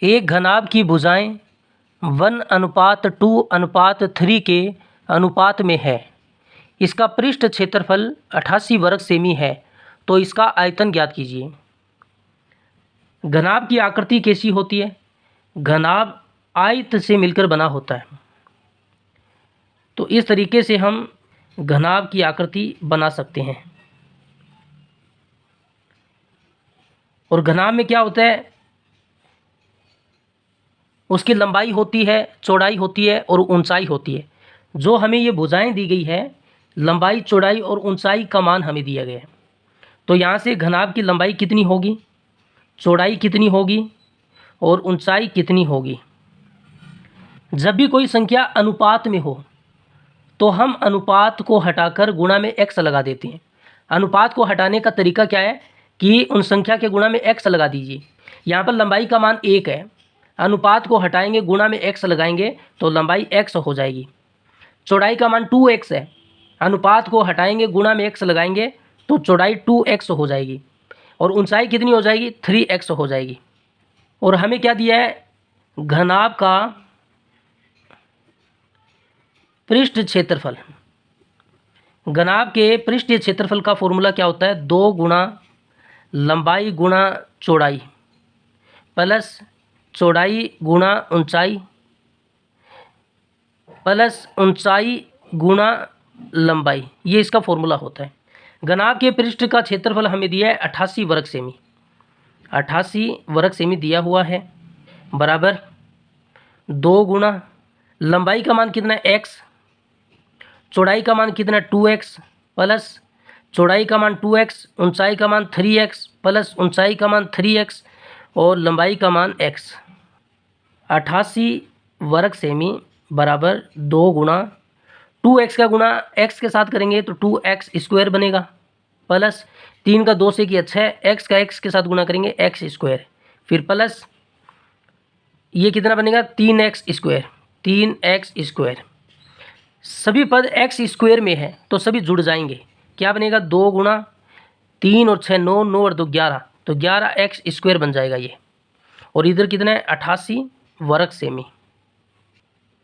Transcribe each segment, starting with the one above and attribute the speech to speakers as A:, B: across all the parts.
A: एक घनाभ की भुजाएं 1:2:3 के अनुपात में है। इसका पृष्ठ क्षेत्रफल 88 वर्ग सेमी है, तो इसका आयतन ज्ञात कीजिए। घनाभ की आकृति कैसी होती है? घनाभ आयत से मिलकर बना होता है। तो इस तरीके से हम घनाभ की आकृति बना सकते हैं। और घनाभ में क्या होता है, उसकी लंबाई होती है, चौड़ाई होती है और ऊंचाई होती है। जो हमें ये भुजाएं दी गई है, लंबाई, चौड़ाई और ऊंचाई का मान हमें दिया गया है। तो यहाँ से घनाभ की लंबाई कितनी होगी, चौड़ाई कितनी होगी और ऊंचाई कितनी होगी। जब भी कोई संख्या अनुपात में हो तो हम अनुपात को हटाकर गुणा में x लगा देते हैं। अनुपात को हटाने का तरीका क्या है कि उन संख्या के गुणा में x लगा दीजिए। यहाँ पर लंबाई का मान 1 है, अनुपात को हटाएंगे, गुणा में x लगाएंगे तो लंबाई x हो जाएगी। चौड़ाई का मान 2x है, अनुपात को हटाएंगे, गुणा में x लगाएंगे तो चौड़ाई 2x हो जाएगी। और ऊंचाई कितनी हो जाएगी, 3x हो जाएगी। और हमें क्या दिया है, घनाभ का पृष्ठ क्षेत्रफल। घनाभ के पृष्ठीय क्षेत्रफल का फॉर्मूला क्या होता है, 2 गुणा लंबाई गुणा चौड़ाई प्लस चौड़ाई गुणा ऊंचाई प्लस ऊंचाई गुणा लंबाई, ये इसका फॉर्मूला होता है। घनाभ के पृष्ठ का क्षेत्रफल हमें दिया है 88 वर्ग सेमी। 88 वर्ग सेमी दिया हुआ है, बराबर 2 गुणा लंबाई का मान कितना है, x, चौड़ाई का मान कितना, 2x प्लस चौड़ाई का मान 2x, ऊंचाई का मान 3x प्लस ऊंचाई का मान 3x और लंबाई का मान x। 88 वर्ग सेमी बराबर 2 गुणा 2x का गुणा x के साथ करेंगे तो 2x स्क्वायर बनेगा, प्लस 3 का 2 से किया 6, x का x के साथ गुणा करेंगे x स्क्वायर, फिर प्लस ये कितना बनेगा, 3x स्क्वायर, 3x स्क्वायर। सभी पद x स्क्वायर में है तो सभी जुड़ जाएंगे। क्या बनेगा, 2 गुणा 3 और 6 9, 9 और 2 11, तो 11x स्क्वायर बन जाएगा ये। और इधर कितना है, 88 वर्ग सेमी।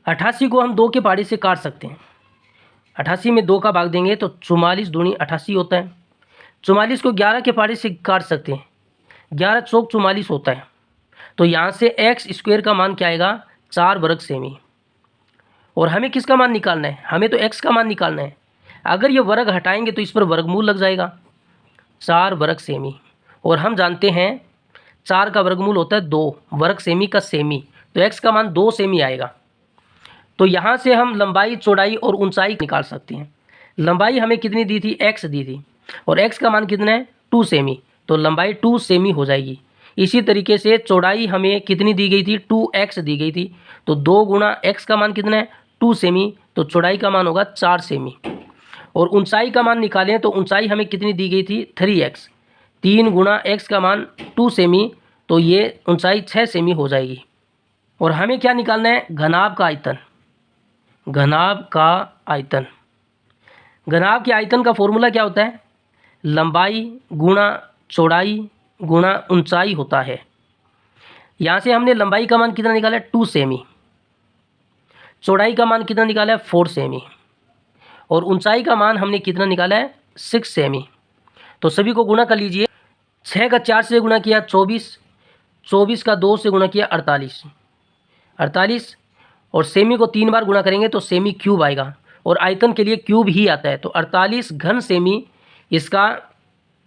A: 88 को हम 2 के पहाड़े से काट सकते हैं। 88 में 2 का भाग देंगे तो 44 दूनी 88 होता है। 44 को 11 के पहाड़े से काट सकते हैं, 11 चौक 44 होता है। तो यहाँ से x स्क्वायर का मान क्या आएगा, 4 वर्ग सेमी। और हमें किसका मान निकालना है, हमें तो x का मान निकालना है। अगर ये वर्ग हटाएंगे तो इस पर वर्गमूल लग जाएगा, 4 वर्ग सेमी। और हम जानते हैं 4 का वर्गमूल होता है 2, वर्ग सेमी का सेमी, तो x का मान 2 सेमी आएगा। तो यहाँ से हम लंबाई, चौड़ाई और ऊंचाई निकाल सकते हैं। लंबाई हमें कितनी दी थी, x दी थी, और x का मान कितना है, 2 सेमी, तो लंबाई 2 सेमी हो जाएगी। इसी तरीके से चौड़ाई हमें कितनी दी गई थी, 2x दी गई थी, तो 2 गुणा x का मान कितना है, 2 सेमी, तो चौड़ाई का मान होगा 4 सेमी। और ऊंचाई का मान निकालें तो ऊंचाई हमें कितनी दी गई थी, 3x, 3 गुणा x का मान 2 सेमी, तो ये ऊंचाई 6 सेमी हो जाएगी। और हमें क्या निकालना है, घनाभ का आयतन। घनाभ का आयतन, घनाभ के आयतन का फॉर्मूला क्या होता है, लंबाई गुणा चौड़ाई गुणा ऊंचाई होता है। यहाँ से हमने लंबाई का मान कितना निकाला है, 2 सेमी, चौड़ाई का मान कितना निकाला है, 4 सेमी, और ऊंचाई का मान हमने कितना निकाला है, 6 सेमी। तो सभी को गुणा कर लीजिए। 6 का 4 से गुणा किया 24, 24 का 2 से गुणा किया 48, 48, और सेमी को 3 बार गुणा करेंगे तो सेमी क्यूब आएगा, और आयतन के लिए क्यूब ही आता है। तो 48 घन सेमी इसका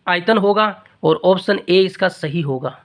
A: आयतन होगा, और ऑप्शन ए इसका सही होगा।